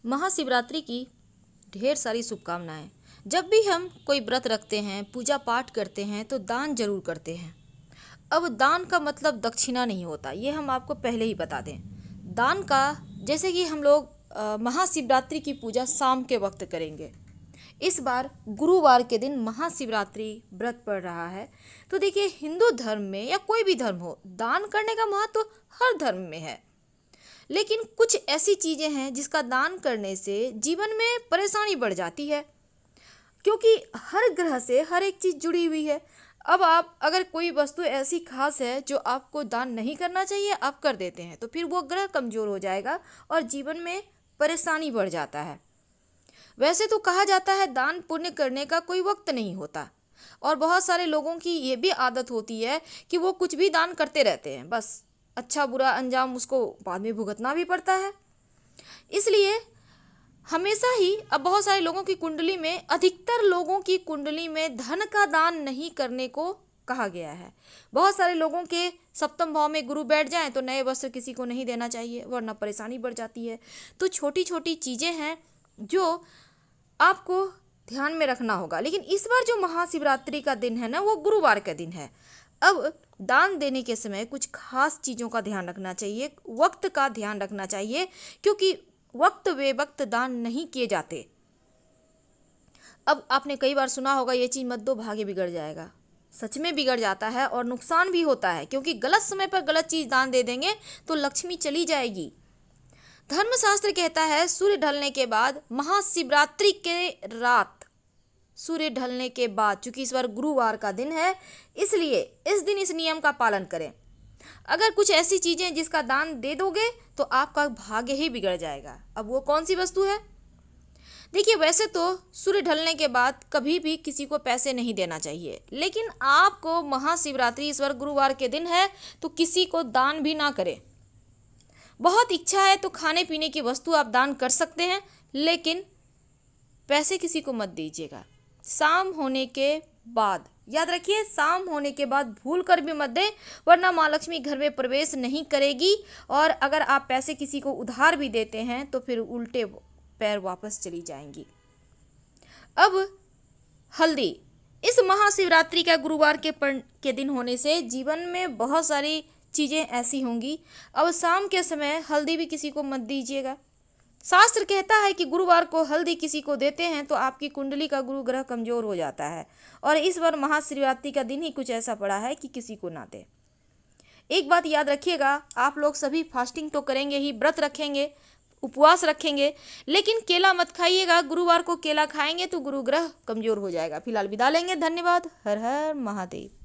महाशिवरात्रि की ढेर सारी शुभकामनाएं। जब भी हम कोई व्रत रखते हैं, पूजा पाठ करते हैं तो दान जरूर करते हैं। अब दान का मतलब दक्षिणा नहीं होता, ये हम आपको पहले ही बता दें। दान का जैसे कि हम लोग महाशिवरात्रि की पूजा शाम के वक्त करेंगे। इस बार गुरुवार के दिन महाशिवरात्रि व्रत पड़ रहा है। तो देखिए, हिंदू धर्म में या कोई भी धर्म हो, दान करने का महत्व हर धर्म में है। लेकिन कुछ ऐसी चीज़ें हैं जिसका दान करने से जीवन में परेशानी बढ़ जाती है, क्योंकि हर ग्रह से हर एक चीज़ जुड़ी हुई है। अब आप अगर कोई वस्तु ऐसी खास है जो आपको दान नहीं करना चाहिए, आप कर देते हैं, तो फिर वो ग्रह कमज़ोर हो जाएगा और जीवन में परेशानी बढ़ जाता है। वैसे तो कहा जाता है दान पुण्य करने का कोई वक्त नहीं होता, और बहुत सारे लोगों की ये भी आदत होती है कि वो कुछ भी दान करते रहते हैं, बस अच्छा बुरा अंजाम उसको बाद में भुगतना भी पड़ता है। इसलिए हमेशा ही अब बहुत सारे लोगों की कुंडली में, अधिकतर लोगों की कुंडली में धन का दान नहीं करने को कहा गया है। बहुत सारे लोगों के सप्तम भाव में गुरु बैठ जाएं तो नए वस्त्र किसी को नहीं देना चाहिए, वरना परेशानी बढ़ जाती है। तो छोटी छोटी चीज़ें हैं जो आपको ध्यान में रखना होगा। लेकिन इस बार जो महाशिवरात्रि का दिन है ना, वो गुरुवार का दिन है। अब दान देने के समय कुछ खास चीज़ों का ध्यान रखना चाहिए, वक्त का ध्यान रखना चाहिए, क्योंकि वक्त वे वक्त दान नहीं किए जाते। अब आपने कई बार सुना होगा, ये चीज़ मत दो भाग्य बिगड़ जाएगा। सच में बिगड़ जाता है और नुकसान भी होता है, क्योंकि गलत समय पर गलत चीज़ दान दे देंगे तो लक्ष्मी चली जाएगी। धर्मशास्त्र कहता है सूर्य ढलने के बाद, महाशिवरात्रि के रात सूर्य ढलने के बाद, चूंकि इस बार गुरुवार का दिन है, इसलिए इस दिन इस नियम का पालन करें। अगर कुछ ऐसी चीज़ें जिसका दान दे दोगे तो आपका भाग्य ही बिगड़ जाएगा। अब वो कौन सी वस्तु है? देखिए, वैसे तो सूर्य ढलने के बाद कभी भी किसी को पैसे नहीं देना चाहिए, लेकिन आपको महाशिवरात्रि इस बार गुरुवार के दिन है तो किसी को दान भी ना करें। बहुत इच्छा है तो खाने पीने की वस्तु आप दान कर सकते हैं, लेकिन पैसे किसी को मत दीजिएगा। शाम होने के बाद, याद रखिए, शाम होने के बाद भूल कर भी मत दें, वरना माँ लक्ष्मी घर में प्रवेश नहीं करेगी। और अगर आप पैसे किसी को उधार भी देते हैं तो फिर उल्टे पैर वापस चली जाएंगी। अब हल्दी, इस महाशिवरात्रि का गुरुवार के दिन होने से जीवन में बहुत सारी चीज़ें ऐसी होंगी। अब शाम के समय हल्दी भी किसी को मत दीजिएगा। शास्त्र कहता है कि गुरुवार को हल्दी किसी को देते हैं तो आपकी कुंडली का गुरु ग्रह कमजोर हो जाता है, और इस बार महाशिवरात्रि का दिन ही कुछ ऐसा पड़ा है कि किसी को ना दे। एक बात याद रखिएगा, आप लोग सभी फास्टिंग तो करेंगे ही, व्रत रखेंगे, उपवास रखेंगे, लेकिन केला मत खाइएगा। गुरुवार को केला खाएंगे तो गुरु ग्रह कमजोर हो जाएगा। फिलहाल विदा लेंगे, धन्यवाद। हर हर महादेव।